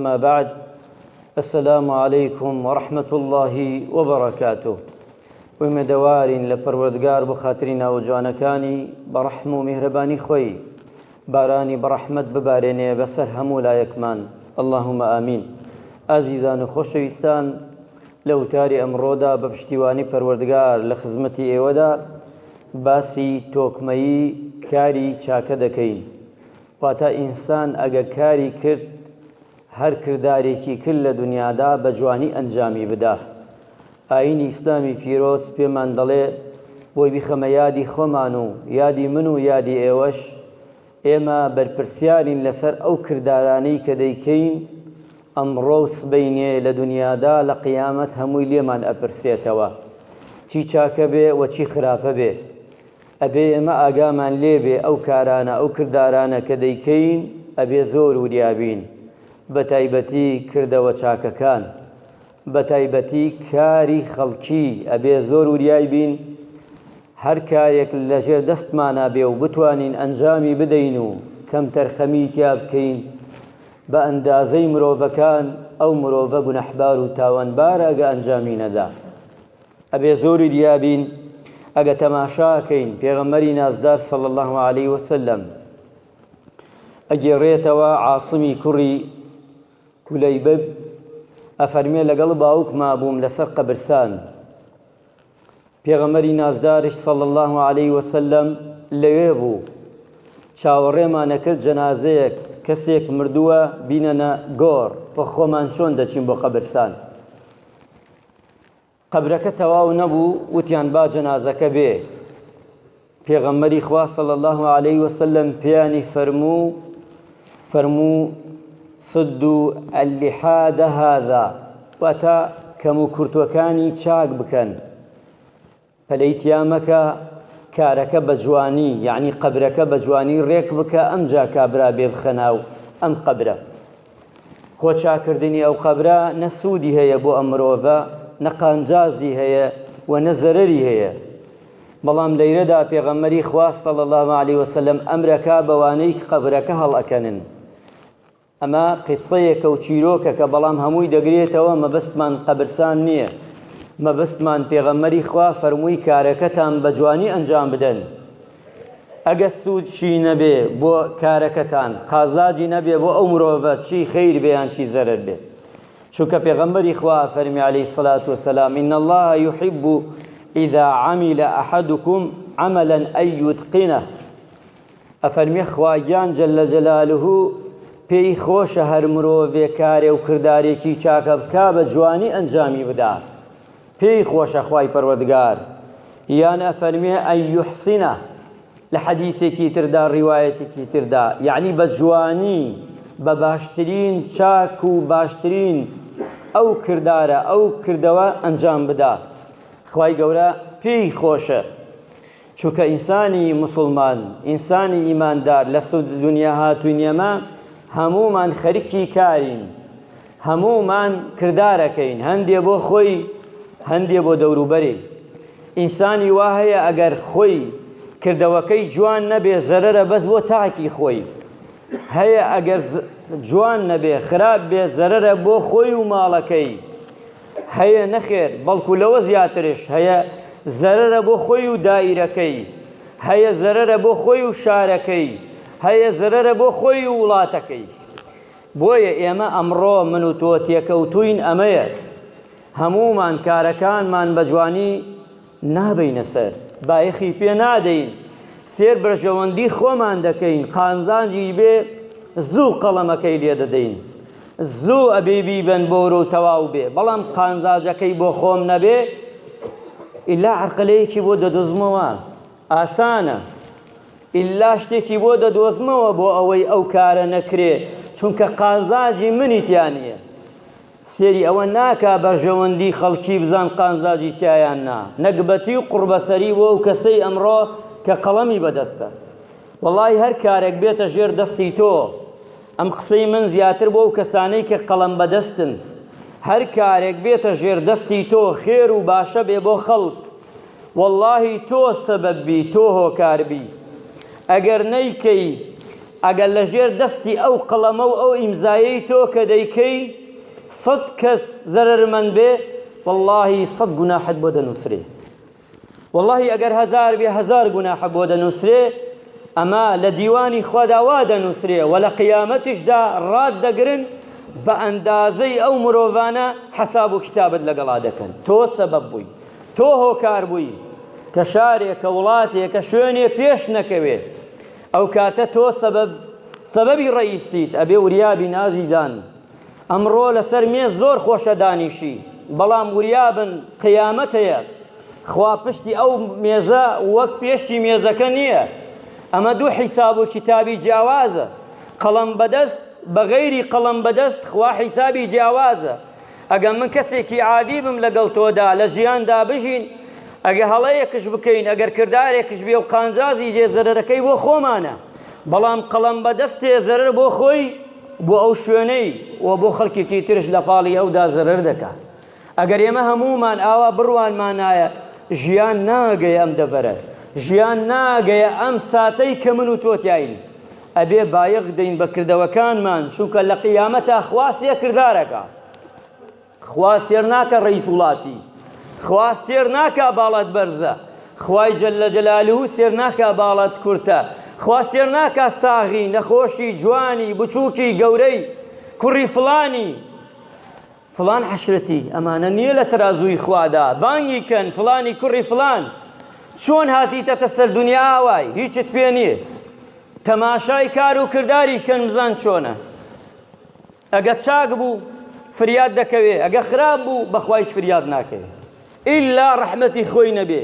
ما بعد السلام عليكم ورحمة الله وبركاته ومدوارين لپروردگار بخاطرنا وجوانكاني برحم ومهرباني خوي باراني برحمت بباريني بسر همو لا يكمان اللهم آمين. عزيزان خوشويستان لو تاري أمرودا بپشتیوانی پروردگار لخزمتي ايودا باسی توکمەیی کاری چاکە دەکەین. واتە ئینسان ئەگە کاری کرد هەر کردارێکی کرد لە دنیادا بە جوانی ئەنجامی بدە. ئاینی ئیسلامی پیرۆز پێمان دەڵێ بۆی بیخەمە یادی خۆمان و یادی من و یادی ئێوەش ئێمە بەرپرسیارین لەسەر ئەو کردارانەی کە دەیکەین ئەمڕۆ سبەینێ لە دنیادا لە قیامەت هەمووی لێمان ئەپرسێتەوە چی چاکە بێ و چی خراپە بێ. ئەبێ ئێمە ئاگامان لێبێ ئەو کارانە ئەو کردارانە کە دەیکەین ئەبێ زۆر وریابین، بە تایبەتی کردەوە چاکەکان، بە تایبەتی کاری خەڵکی ئەبێ زۆر وریابین. هەر کارێک لەژێر دەستمانە بێ و بتوانین ئەنجامی بدەین و کەم تەرخەمی تیا بکەین بە ئەندازەی مرۆڤەکان ئەو مرۆڤە گونەحبار و تاوانبارە ئەگە ئەنجامی نەدا. ئەبێ زۆر وریابین. ئەگە تەماشاکەین پێغەمبەری نازدار صلی الله عليه وسلم ئەگێڕێتەوە عاصمی کوڕی کولەیبب ئەفەرمێ لەگەڵ باوکما بووم لەسەر قەبرستان. پێغەمبەری نازدارش صلی الله عليه وسلم لەوێ بوو، چاوەڕێمانە کرد جەنازەیەک کەسێک مردووە بینەنە گۆڕ بە خۆمان چۆن دەچین بۆ قەبرستان. قەبرەکە تەواو نەبوو، وتیان با جەنازەکە بێ. پێغەمبەری خوا صلی الله عليه وسلم پێیانی فەرموو سدوا اللحاد هذا، واتە کەم و کورتوەکانی چاک بکەن، پەلەی تیامەکە کارەکە بە جوانی یعنی قەبرەکە بە جوانی ڕێک بکە ئەمجا کابرا بێ بخە ناو ئەم قەبرە. خۆ چاکردنی ئەو قەبرە نە سوودی هەیە بۆ ئەم مرۆڤە، نە قانجازی هەیە و نە زەرەری هەیە. بەڵام لەیرەدا پێغەمبەری خوا صلی الله عليه وسلم ئەمرەکە بەوانەی قەبرەکە هەڵئەکەنن. ئەمە قیسەیەکە و چیرۆکەکە، بەڵام هەمووی دەگرێتەوە مەبەستمان قەبرستان نییە. مەبەستمان پێغەمبەری خوا فەرمووی کارەکەتان بە جوانی ئەنجام بدەن. ئەگە سوودشی نەبێ بۆ کارەکەتان، قازاجی نەبێ بۆ ئەو مرۆڤە، چی خەیر بێ یان چی زەرەر بێ. چونکە پێغەمبەری خوا فەرمی عەلەیهی الصەلاة وەسەلام إن الله يحب إذا عمل أحدكم عملا أن يتقنه. ئەفەرمێ خواگیان جەلە جەلالوه پێی خۆشە هەر مرۆڤێ کارێ و کردارێکی چاکە بکا بە جوانی ئەنجامی بدا، پێی خۆشە خوای پەروەردگار. یان ئەفەرمێ ئەن یوحسینە لە حەدیثێکی تردا ڕیوایەتێکی تردا، یعنی بە جوانی بە باشترین چاک و باشترین ئەو کردارە ئەو کردەوە ئەنجام بدا. خوای گەورە پێی خۆشە. چونکە ئینسانی موسڵمان، ئینسانی ئیماندار لە دنیا هاتووینێمە هەموومان خەریکی کارین، هەموومان کردارەکەین، هەندێ بۆ خۆی هەندێ بۆ دەوروبەرێ. ئینسانی وا هەیە ئەگەر خۆی کردەوەکەی جوان نەبێ زەرەرە بەس بۆ تاکی خۆی، هەیە ئەگەر جوان نەبێ خراپ بێ زەرەرە بۆ خۆی و ماڵەکەی، هەیە نەخێر بەڵکو لەوە زیاترش هەیە زەرەرە بۆ خۆی و دایرەکەی، هەیە زەرەرە بۆ خۆی و شارەکەی، هەیە زەرەرە بۆ خۆی و وڵاتەکەی. بۆیە ئێمە ئەمڕۆ من و تۆ تێکەوتووین ئەمەیە، هەموومان کارەکانمان بە جوانی نابەینە سەر، بایەخی پێ نادەین، سێر بەرژەوەندی خۆمان دەکەین، قانزانجی بێ زوو قەڵەمەکەی لێ دەدەین، زوو ئەبێ بیبەن بۆرە و تەواو بێ. بەڵام قانزاجەکەی بۆ خۆم نەبێ ئیلا عەرقەلەیەکی بۆ دەدۆزمەوە، ئاسانە، ئیلا شتێکی بۆ دەدۆزمەوە بۆ ئەوەی ئەو کارە نەکرێ، چونکە قانزاجی منی تیانە. سێری ئەوە ناکا بەرژەوەندی خەڵکی بزان قانزاجی تیایان نا، نەکبەتی و قوربەسەری بۆ ئەو کەسەی ئەمڕۆ کە قەڵەمی بەدەستە. وەڵی هەر کارێک بێتە ژێر دەستی تۆ، ئەم قسەی من زیاتر بۆ ئەو کەسانەی کە قەڵەم بەدەستن، هەر کارێک بێتە ژێر دەستی تۆ خێر و باشە بێ بۆ خەڵک، وەڵڵاهی تۆ سەبەبی، تۆ هۆکاربی. ئەگەر نەیکەی ئەگەر لە ژێر دەستی ئەو قەڵەمە و ئەو ئیمزایەی تۆ کە دەیکەی 100 کەس زەرەرمەند بێ واللهی 100 گوناحت بۆ دەنووسرێ واللهی ئەگەر 1000 بێ 1000 گوناحە بۆ دەنووسرێ ئەمە لە دیوانی خوادا وا دەنووسرێ و لە قیامەتیشدا ڕات دەگرن بە ئەندازەی ئەو مرۆڤانە حەساب و کتابت لەگەڵا دەکەن تۆ سەبەب بووی تۆ هۆکار بووی کە شارێک کە وڵاتێک کە شوێنێ پێش نەکەوێت ئەو کاتە تۆ سەبەبی ڕئیسیت ئەبێ وریابین ئازیزان ئەمڕۆ لەسەر مێز زۆر خۆشە دانیشی بەڵام وریابن قیامەت هەیە خوا پشتی ئەو مێزە وەک پێشتی مێزەکە نییە ئەمە دوو حیساب و کتابی جیاوازە قەڵەم بەدەست بە غەیری قەڵەم بەدەست خوا حیسابی جیاوازە ئەگەر من کەسێکی عادی بم لەگەڵ تۆدا لە ژیاندا بژین ئەگە هەڵەیەکش بکەین ئەگەر کردارێکش بێ و قانجازی جێ زەرەرەکەی بۆ خۆمانە بەڵام قەڵەم بەدەستێ زەرەر بۆ خۆی بۆ ئەو شوێنەی و بۆ خەڵکێکی ترش لە پاڵی ئەودا زەرەر دەکات ئەگەر ئێمە هەمومان ئاوا بڕوانمانایە ژیان ناگەیە ئەم دەبەرە ژیان ناگەیە ئەم ساتەی کە من و تۆتیاین ئەبێ بایەق دەین بە کردەوەکانمان چونکە لە قیامەتە خوا سێ کردارەکە خوا سێر ناکە ڕەیس وڵاتی خوا سێر ناکە باڵەت بەرزە خوای جەلە جەلالوهو سێر ناکە باڵەت کورتە خوا سێر ناکە ساغی نەخۆشی جوانی بچووکی گەورەی کوڕی فڵانی فڵان حەشرەتی ئەمانە نییە لە تەرازووی خوادا بانگی کەن فڵانی کوڕی فڵان چۆن هاتیتەتە سەر دنیا ئاوای هیچت پێ نییە تەماشای کار و کردداری کەن بزان چۆنە ئەگە چاک بوو فریاد دەکەوێ ئەگە خراپ بوو بەخوایش فریاد ناکەوێ ئیلا ڕەحمەتی خۆی نەبێ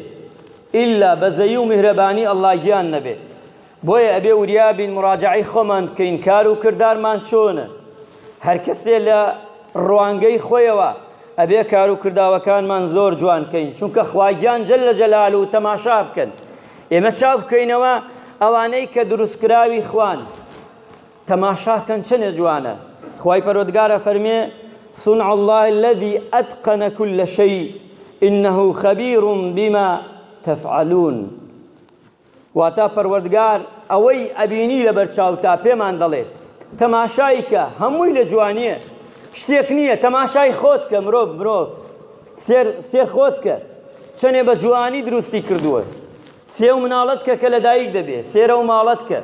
ئیلا بەزەیی و میهرەبانی ئەڵڵا گیان نەبێ بۆیە ئەبێ وریابین مراجعەی خۆمان بکەین کار و کردارمان چۆنە هەر کەسێ لە ڕوانگەی خۆیەوە ئەبێ کار و کرداوەکانمان زۆر جوان بکەین چونکە خواگیان جەلە جەلالوهو و تەماشا بکەن ئێمە چاو بکەینەوە ئەوانەی کە دروستکراوی خوان تەماشاکەن چەنێ جوانە خوای پەروەردگارە فەرمێ صنع الله الذي أتقن كل شيء إنه خبير بما تفعلون واتا پەروەردگار ئەوەی ئەبینی لەبەر چاوتا پێمان دەڵێت تەماشای کە هەمووی لە جوانیە شتێک نییە تەماشای خۆت کە مرۆڤ سێر خۆت کە چەنێ بە جوانی دروستی کردووە سێ و مناڵەت کە کە لەدایک دەبێ سێرە و ماڵەت کە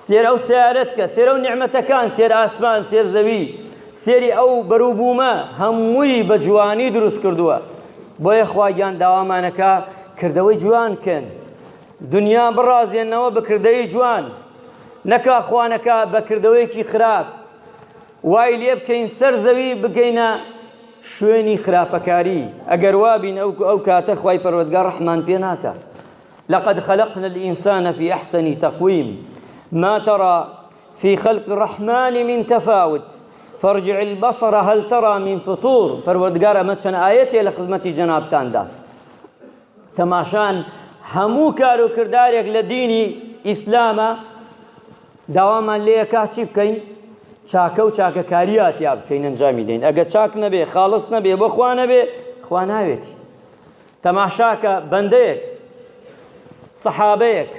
سێرە و سیارەت کە سێرە و نیعمەتەکان سێر ئاسمان سێر زەوی سێری ئەو بەرووبوومە هەمووی بە جوانی دروست کردووە بۆیە خواگیان داوامانەکە کردەوەی جوان کەن دنیا بڕازێنەوە بە کردەوەی جوان نەکا خوانەکە بە کردەوەیەکی خراپ وای لێ بکەین سەر زەوی بگەینە شوێنی خراپەکاری ئەگەر وابین ئەو کاتە خوای پەروەردگار ڕەحمان پێ ناکات لقد خلقنا الإنسان في أحسن تقويم ما ترى في خلق الرحمن من تفاوت فارجع البصر هل ترى من فطور پەروەردگار ئەمە چەند ئاەتێ لە خزمەتی جەنابتاندا تەماشان هەموو کار و کردارێک لە دینی ئیسلامە داوامان لێیەکا چی بکەین چاکە و چاکەکاریاتیا بکەین ئەنجامی دەین ئەگە چاک نەبێ خاڵس نەبێ بۆ خوا نەبێ خوا ناوێتی تەماشاکە بەندەیەک سەحابەیەک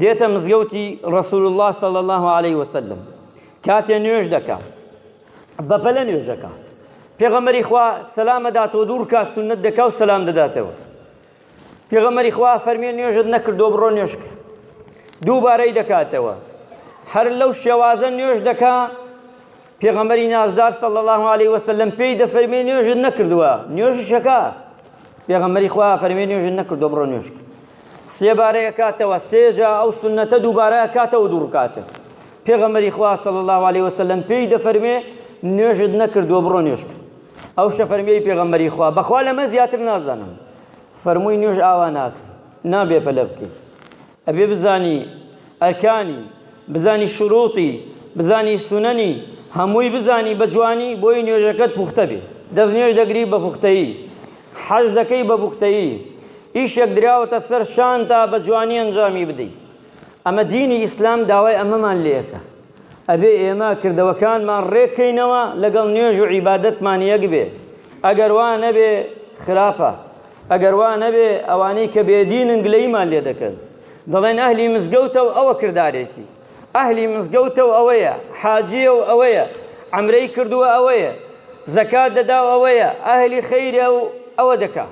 دێتە مزگەوتی ڕەسوول الله صلی الله عليه وسلم کاتێ نوێژ دەکات بەپەلە نوێژەکە پێغەمبەری خوا سەلام دەداتەوە دوو ڕکات سونەت دەکات و سەلام دەداتەوە پێغەمبەری خوا فەرمێ نوێژت نەکردۆ بڕۆ نوێژ کە دووبارەی دەکاتەوە هەر لەو شێوازە نوێژ دەکا پێغەمبەری نازدار صلی الله عليه وسلم پێی دەفەرمێ نوێژت نەکردووە نوێژشەکە پێغەمبەری خوا فەرمێ نوێژت نەکردۆ بڕۆ نوێژ کە سێبارەی ئەکاتەوە سێجا ئەو سونەتە دووبارە ئەکاتەوە دوو ڕکاتە پێغەمبەری خوا صلی الله عليه وسلم پێی دەفەرمێ نوێژت نەکردووە بڕۆ نوێژ کە ئەو شە فەرمێی پێغەمبەری خوا بەخوا لەمە زیاتر نازانم فەرمووی نوێژ ئاوا ناکە نابێ پەلە بکەیت ئەبێ بزانی ئەرکانی بزانی شروطی بزانی سونەنی هەمووی بزانی بە جوانی بۆی نوێژەکەت پوختە بێ دەست نوێژ دەگری بە پوختەیی حەج دەکەی بە پوختەیی ئیشێک دراوەتە سەر شانتا بە جوانی ئەنجامی بدەیت ئەمە دینی ئیسلام داوای ئەمەمان لێەکە ئەبێ ئێمە کردەوەکانمان ڕێککەینەوە لەگەڵ نوێژ و عیبادەتمان یەک بێ ئەگەر وا نەبێ خراپە ئەگەر وا نەبێ ئەوانەی کە بێدینن گلەیمان لێ دەکەن دەڵێن ئەهلی مزگەوتە و ئەوە کردارێکی ئەهلی مزگەوتەوە ئەوەیە، حاجیە و ئەوەیە، عەمرەی کردووە ئەوەیە، زەکات دەداو ئەوەیە، ئەهلی خەیرە و ئەوە دەکا.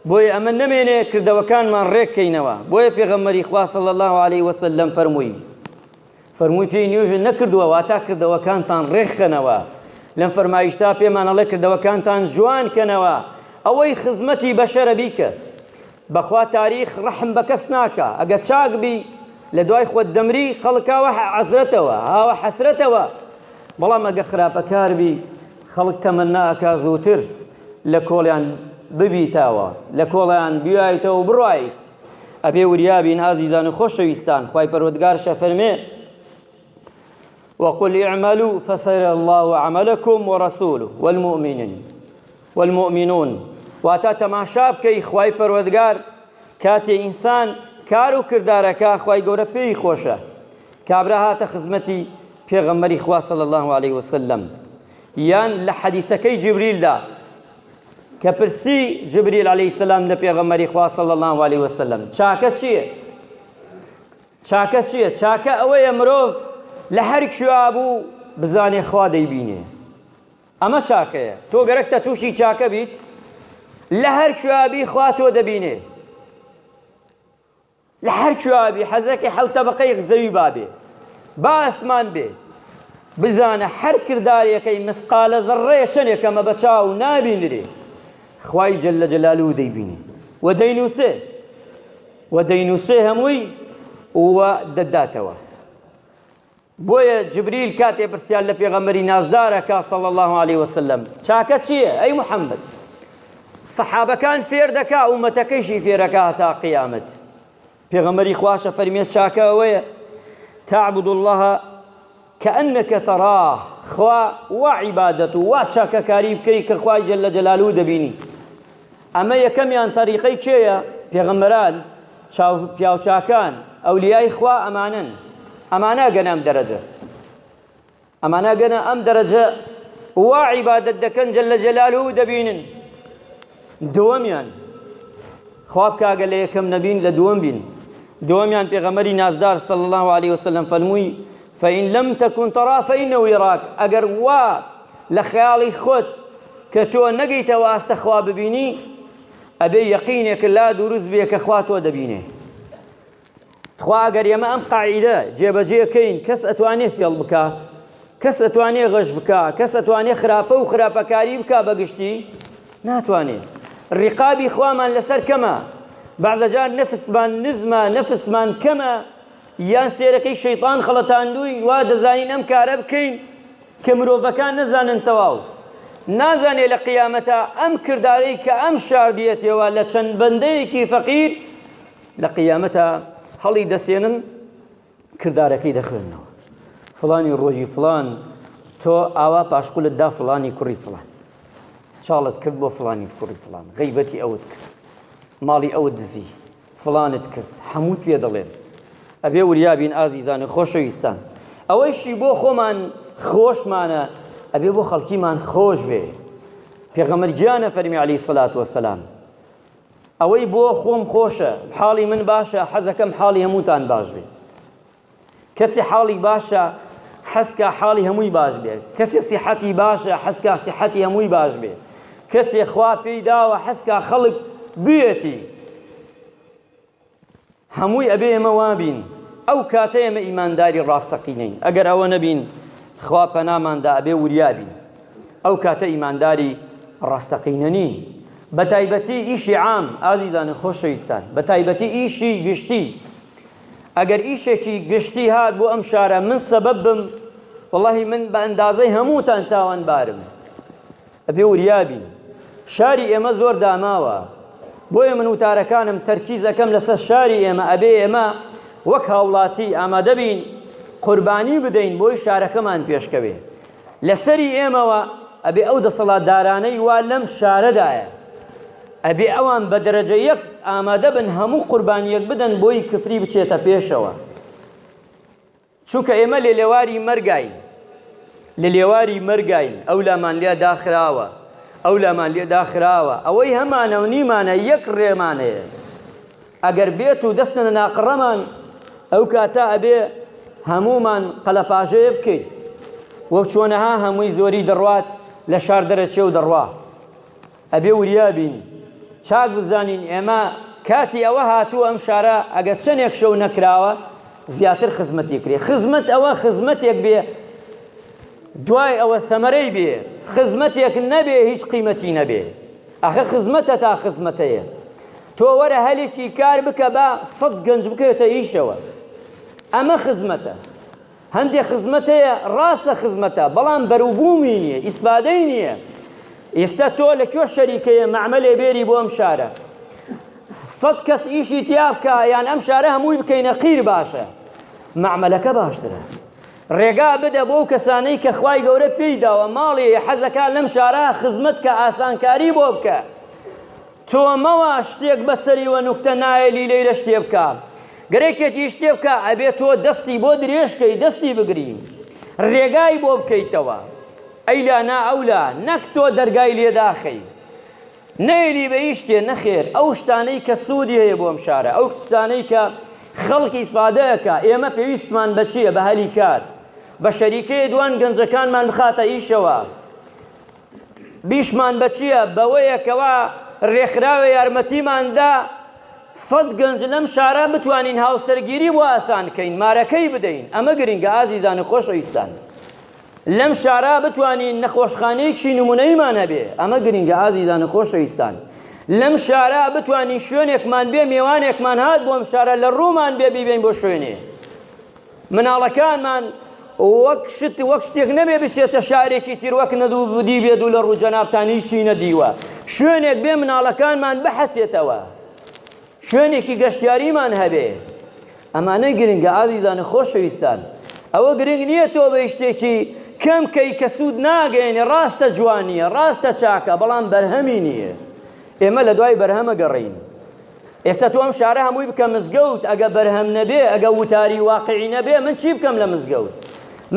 بۆیە ئەمە نەمێنێ کردەوەکانمان ڕێککەینەوە. بۆیە پێغەمبەری خوا صلی الله علیه وسلم فەرمووی پێی نوێژە نەکردووە واتا کردەوەکانتان ڕێکخەنەوە. لەم فەرمایشتا پێمان ئەڵێ کردەوەکانتان جوان کەنەوە. ئەوەی خزمەتی بەشەرە بیکە. بەخوا تاریخ ڕەحم بە کەس ناکە. ئەگەر چاک بی لە دوای خۆت دەمری خەڵکاوە عەزرەتەوە هاوە حەسرەتەوە. بەڵام ئەگە خراپەکار بی خەڵک تەمەنا ئەکا زووتر لە کۆڵیان ببیتەوە، لە کۆڵیان بیایتەوە و بڕایت. ئەبێ وریابین ئازیزان و خۆشەویستان. خوای پەروەردگارشە فەرمێ وقل اعملوا فسيرى الله عملكم ورسوله والمؤمنون. واتا تەماشا بکەی خوای پەروەردگار کاتێ ئینسان کار و کردارەکە خوای گەورە پێی خۆشە. کابرا هاتە خزمەتی پێغەمبەری خوا صلی الله علیه وسلم، یان لە حەدیسەکەی جبریلدا کە پرسی جبریل عەلەیهی سەلام لە پێغەمبەری خوا صلی الله علیه وسلم چاکە چییە؟ چاکە ئەوەیە مرۆڤ لە هەر کوێ بوو بزانێ خوا دەیبینێ. ئەمە چاکەیە. تۆ گەرەکتە تووشی چاکە بیت، لە هەر کوێ بی خوا تۆ دەبینێ. لە هەر کوێ بی حەزەکەی حەوت تەبەقەی زەوی بابێ، با ئەسمان بێ، بزانە هەر کردارێکەی مسقالە زەڕەیە چەندێکە مە بە چاو نابینرێ خوای جەلە جەلالوو دەیبینێ و دەینووسێ هەمووی وە دەداتەوە. بۆیە جبریل کاتێ پرسیار لە پێغەمبەری نازدارەکە صلی الله علیه وسلم چاکە چییە ئەی محەممەد؟ سەحابەکان فێر دەکا ئومەتەکەیشی فێرەکە هەتا قیامەت. پێغەمبەری خواشە فەرمێت چاکە ئەوەیە تعبد الله كأنك تراه. خوا وا عیبادەت و وا چاکەکاری بکەی کە خوای جەلە جەلالوو دەبینی. ئەمە یەکەمیان تەریقەی کێیە؟ پێغەمبەران پیاوچاکان ئەولیای خوا ئەمانن. ئەمانە گەنە ئەم دەرەجە وا عیبادەت دەکەن جەلە جەلالوو دەبینن. دووەمیان خوا بکاگە لە یەکەم نەبین لە دووەم بین. دووەمیان پێغەمبەری نازدار صلی الله علیه وسلم فەرمووی فإن لم تكن ترى فإنه يراك. ئەگەر وا لە خەیاڵی خۆت کە تۆ نەگەیتەوە ئاستە خوا ببینی ئەبێ یەقینێک لا دروست بێ کە خوا تۆ دەبینێ. خوا ئەگەر ئێمە ئەم قاعیدە جێبەجێکەین کەس ئەتوانێ فێڵ بکە، کەس ئەتوانێ غەش بکە، کەس ئەتوانێ خراپە و خراپەکاری بکە بەگشتی ناتوانێت. ڕقابی خوامان لەسەر کەمە، بەعزەجار نەفسمان نزمە، نەفسمان کەمە، یان سێرەکەی شەیطان خەڵەتاندووی وا دەزانین ئەم کارە بکەین کە مرۆڤەکان نەزانن تەواو. نازانێ لە قیامەتە ئەم کردارەی کە ئەم شاردیەتەوە لە چەند بەندەیەکی فەقیر لە قیامەتە هەڵی دەسێنن کردارەکەی دەخوێنەوە. فڵانی ڕۆژی فڵان تۆ ئاوا پاشقولت دا فڵانی کوڕی فڵان، چاڵت کرد بۆ فڵانی کوڕی فڵان، غەیبەتی ئەوت کرد، ماڵی ئەوت دزی، فڵانت کرد، هەمووت پێ دەڵێن. ئەبێ وریابین ئازیزان و خۆشەویستان. ئەوەیشی بۆ خۆمان خۆشمانە ئەبێ بۆ خەڵکیمان خۆش بێ. پێغەمبەر گیانە فەرمی عەلەیهی سەلات وەسەلام ئەوەی بۆ خۆم خۆشە، حاڵی من باشە، حەزەکەم حاڵی هەمووتان باش بێ. کەسی حاڵی باشە حەزکە حاڵی هەمووی باش بێ. کەسی سیحەتی باشە حەزکە سیحەتی هەمووی باش بێ. کەسی خوا پێی داوە حەزکە خەڵک بێتی. هەمووی ئەبێ ئێمە وابین. ئەو کاتە ئێمە ئیمانداری ڕاستەقینەین. ئەگەر ئەوە نەبین خوا پەناماندا ئەبێ وریابین. ئەو کاتە ئیمانداری ڕاستەقینە نین. بە تایبەتی ئیشی عام ئازیزان خۆشەویستان، بە تایبەتی ئیشی گشتی. ئەگەر ئیشێکی گشتی هات بۆ ئەم شارە من سەبەب بم، وەڵاهی من بە ئەندازەی هەمووتان تاوانبارم. ئەبێ وریابین. شاری ئێمە زۆر داماوە، بۆیە من وتارەکانم تەرکیزەکەم لەسەر شاری ئێمە. ئەبێ ئێمە وەک هاوڵاتی ئامادە بین قوربانی بدەین بۆی شارەکەمان پێشکەوێ. لەسەری ئێمەوە ئەبێ ئەو دەسەڵاتدارانەی وا لەم شارەدایە ئەبێ ئەوان بە دەرەجە یەک ئامادە بن هەموو قوربانیەک بدەن بۆی کفری بچێتە پێشەوە. چونکە ئێمە لە لێواری مەرگین، ئەو لامان لێ داخراوە، ئەو لامان لێ داخراوە، ئەوەی هەمانە و نیمانە یەک ڕێمانەیە. ئەگەر بێت و دەستنە ناقڕەمان ئەو کاتە ئەبێ هەمومان قەلەپاژەیە بکەیت وەک چۆنەها هەمووی زۆری دەڕوات لە شار دەرەچێ و دەڕوا ئەبێ وریابین چاک بزانین ئێمە کاتی ئەوە هاتووە ئەم شارە ئەگەر چەندێک شەو نەکراوە زیاتر خزمەتی کرێ خزمەت ئەوە خزمەتێک بێ دوای ئەوە ثەمەرەی بێ خزمەتێک نەبێ هیچ قیمەتی نەبێ ئەخە خزمەتە تا خزمەتەیە تۆ وەرە هەلێکی کار بکە بە 100 گەنج بکەوێتە ئیشەوە ئەمە خزمەتە هەندێک خزمەتەیە ڕاستە خزمەتە بەڵام بەرووبوومی نییە ئیسپادەی نییە ئێستا تۆ لەکوێ شەریکەیە مەعمەلێ بێری بۆ ئەم شارە 100 کەس ئیشی تیا بکە یان ئەم شارە هەمووی بکەینە قیر باشە مەعمەلەکە باشترە ڕێگا بدە بۆ کەسانەی کە خوای گەورە پێی داوە ماڵی حەزەکە لەم شارە خزمەت کە ئاسانکاری بۆ بکە تۆ مەوە شتێک بەسەریوە نوکتە نایەلی لێرە شتێ بکە گەرێکێکی شتێ بکە ئەبێ تۆ دەستی بۆ درێژکەی دەستی بگری ڕێگای بۆ بکەیتەوە ئەیلا نا ئەولا نەک تۆ دەرگای لێداخەی نەیلی بە هیچ شتێ نەخێر ئەو شتانەی کە سوودی هەیە بۆ ئەم شارە ئەو شتانەی کە خەڵکی ئیسفادەیەکە ئێمە پێویستمان بە چییە بە هەلی کار بە شەریکەی دوان گەنجەکانمان بخاتە ئیشەوە بیشمان بە چییە بەوەیەکەوە ڕێکخراوە یارمەتیماندا 100 گەنج لەم شارە بتوانین هاوسەرگیری بۆ ئاسان بکەین مارەکەی بدەین ئەمە گرنگە ئازیزان و خۆشەویستان لەم شارە بتوانین نەخۆشخانەیەکی نمونەیمان هەبێ ئەمە گرنگە ئازیزان و خۆشەویستان لەم شارە بتوانین شوێنێکمان بێ میوانێکمان هات بۆ ئەم شارە لە ڕوومان بێ بیبین بۆ شوێنێ مناڵەکانمان وەک شتێک نەبێ بچێتە شارێکی تر وەک نەدوو بدی بێت و لە ڕوو جەنابتان هیچی نەدیوە شوێنێک بێ مناڵەکانمان بەحەسێتەوە شوێنێکی گەشتیاریمان هەبێ ئەمانەی گرنگە ئازیزان و خۆشەویستان ئەوە گرنگ نییە تۆ بە شتێکی کەم کەی کە سوود ناگەێنێ ڕاستە جوانیە ڕاستە چاکە بەڵام بەرهەمی نییە ئێمە لە دوای بەرهەمە گەڕین ئێستا تۆ ئەم شارە هەمووی بکە مزگەوت ئەگە بەرهەم نەبێ ئەگە وتاری واقعی نەبێ من چی بکەم لە مزگەوت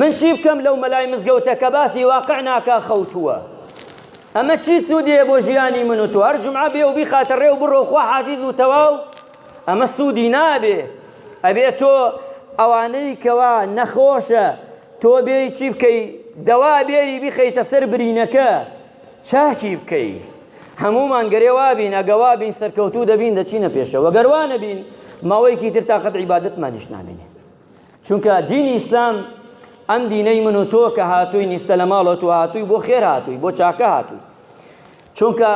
من چی بکەم لەو مەلای مزگەوتە کە باسی واقع ناکا خەوتووە ئەمە چی سوودیە بۆ ژیانی من و تۆ هەر جومعە بێ و بیخاتە ڕێ و بڕۆ خوا حافیظ و تەواو ئەمە سوودی نابێ ئەبێ تۆ ئەوانەی کەوا نەخۆشە تۆ بێ چی بکەی دەوا بێری بیخەیتە سەر برینەکە چاکی بکەی هەمومان گەرێ وابین ئەگە وابین سەرکەوتوو دەبین دەچینە پێشەوە گەر وا نەبین ماوەیەکی تر تاقەت عیبادەتمانیش نامێنێ چونکە دینی ئیسلام ئەم دینەی من و تۆ کە هاتووی نیستە لە ماڵەوە تو هاتووی بۆ خێر هاتووی بۆ چاکە هاتووی چونکە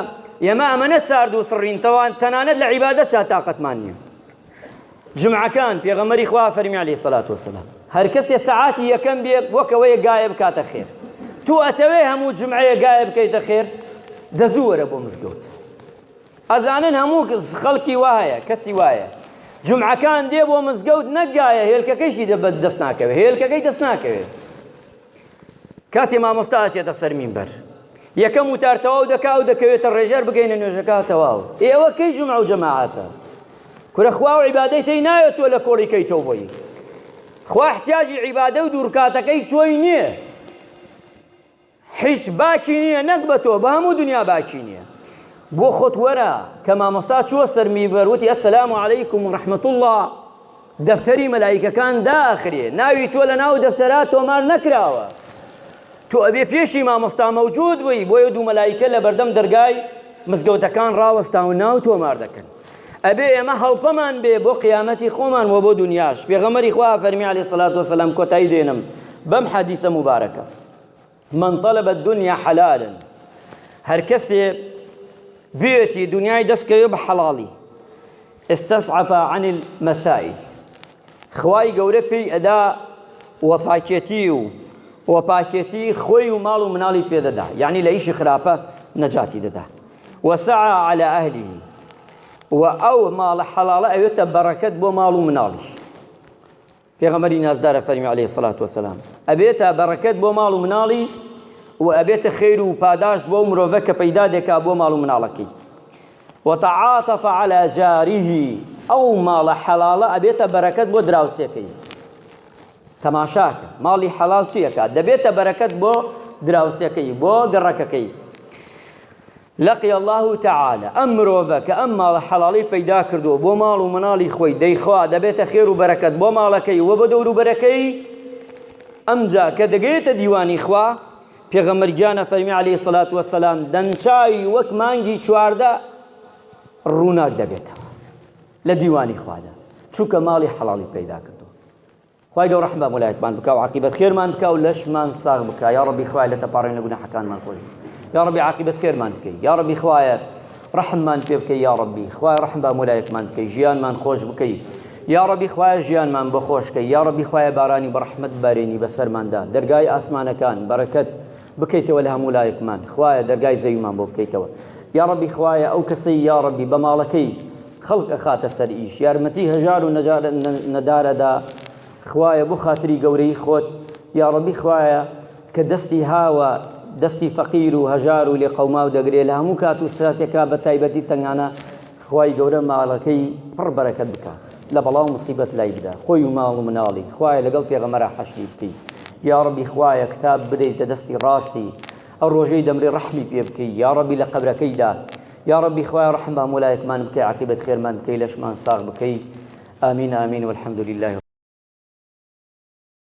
ئێمە ئەمەنە سارد و سڕینتەوان تەنانەت لە عیبادەتشا تاقەتمان نییە جمعەکان پێغەمبەری خوا فەرمی عەلەیهی سەڵات وەسەلام هەر کەسێ سەعاتی یەکەم بێ وەکەوەیە گایە بکاتە خێر تو ئەتەوێ هەموو جمعەیە گایە بکەیتە خێر دەزوو وەرە بۆ مزگەوت ئەزانن هەموو خەڵکی وایە کەسی وایە جمعەکان دێ بۆ مزگەوت نەگایە هێلکەکەیشی دەست ناکەوێت هێلکەکەی دەست ناکەوێت کاتی مامۆستا ئەچێتە سەر مینبەر یەکەم وتار تەواو دەکا و دەکەوێتە ڕێژەر بگەینە نوێژەکە تەواو ئێوە کەی جمعە و جەماعەتە کورە خوا و عیبادەی تێی نایەت تۆ لە کۆڵی کەیتەوە بۆی خوا احتیاجی عیبادە و دوورکاتەکەی تۆی نییە هیچ باکی نییە نەک بە تۆ بە هەموو دنیا باکی نییە بۆ خۆت وەرە کە مامۆستا چووە سەر میبەر وتی ئەسەلامو عەلەیکوم ورەحمەت الله دەفتەری مەلایکەکان داخرێ ناوی تۆ لە ناو دەفتەرا تۆمار نەکراوە تۆ ئەبێ پێشی مامۆستا مەوجود بووی بۆیە دوو مەلایکە لە بەردەم دەرگای مزگەوتەکان ڕاوەستا و ناو تۆمار دەکەن ئەبێ ئێمە هەڵپەمان بێ بۆ قیامەتی خۆمان و بۆ دنیاش پێغەمبەری خوا فەرمی عەلەیهی سەڵات وەسەلام کۆتایی دێنم بەم حەدیسە مبارەکە من طلب الدنيا حلالا هەر کەسێ بێتی دنیای دەستکەوێ بە حەڵاڵی استصعب عن المسائل خوای گەورە پێی ئەدا وەپاکێتی خۆی و ماڵ و مناڵی پێدەدا یعنی لە ئیشی خراپە نەجاتی دەدا وسعى على أهله و ئەو ماڵە حەڵاڵە ئەوێتە بەڕەکەت بۆ ماڵ و مناڵی پێغەمبەری نازدارە فەرمی عەلەیهی سەڵات وەسەلام ئەبێتە بەڕەکەت بۆ ماڵ و مناڵی و ئەبێتە خێر و پاداش بۆ مرۆڤە کە پەیدا دەکا بۆ ماڵ و مناڵەکەی وتعاطف على جاره ئەو ماڵە حەڵاڵە ئەبێتە بەرەکەت بۆ دراوسێکەی تەماشاکە ماڵی حەڵاڵ چیەکە دەبێتە بەرەکەت بۆ دراوسێکەی بۆ گەڕەکەکەی لقي الله تعالى ئەم مرۆڤە کە ئەم ماڵە حەڵاڵی پەیدا کردووە بۆ ماڵ و مناڵی خۆی دەیخوا دەبێتە خێر و بەرەکەت بۆ ماڵەکەی و بۆ دەور و بەرەکەی ئەمجا کە دەگەیتە دیوانی خوا پێغەمبەر گیانە فەرمی عەلەیهی سەڵات وەسەلام دەنچاوی وەک مانگی چواردە ڕووناک دەبێتەوە لە دیوانی خوادا چونکە ماڵی حەڵاڵی پەیدا کردووە. خوای گەورە ڕەحم بە مولایەتمان بکە و عاقیبەت خێرمان بکە و لەشمان ساغ بکە. یا ڕەبی خوای لە تەپاڕین لە گوناحەکانمان خۆش یا ڕەبی عاقیبەت خێرمان بکەی. یا ڕەبی خوایە ڕەحممان پێ بکەی. یا ڕەبی خوای ڕەحم بە مولایەتمان بکەی ژیانمان خۆش بکەی. یا ڕەبی خوایە ژیانمان بە خۆشکەی. یا ڕەبی خوایە بارانی بە ڕەحمەت بارێنی بەسەرماندا دەرگای ئاسمانەکان بەرەکەت بکەیتەوە لە هەموو لایەکمان. خوایە دەرگای زەویمان بۆ بکەیتەوە. یا ڕەبی خوایە ئەو کەسەی یا ڕەبی بە ماڵەکەی خەڵک ئەخاتە سەر ئیش یارمەتی هەژار و نەدارەدا خوایە بۆ خاتری گەورەی خۆت یا ڕەبی خوایە کە دەستی هاوە دەستی فەقیر و هەژار و لێ قەوما و دەگرێت لە هەموو کات و ساتێکا بە تایبەتی تەنگانە خوای گەورە ماڵەکەی پڕ بەرەکەت بکە لە بەڵاو مصیبەت لای بدا خۆی و ماڵ و مناڵی. خوایە لەگەڵ پێغەمبەرە حەشری بکەی. یا ڕەبی خوایە کتاب بدەیتە دەستی ڕاستی ئەو ڕۆژەی دەمرێ ڕەحمی پێ بکەی. یا ڕەبی لە قەبرەکەیدا یا ڕەبی خوایە ڕەحم بە مولایەتمان بکەی عاقیبەت خێرمان بکەی لەشمان ساغ بکەی. آمین آمین والحمد لله.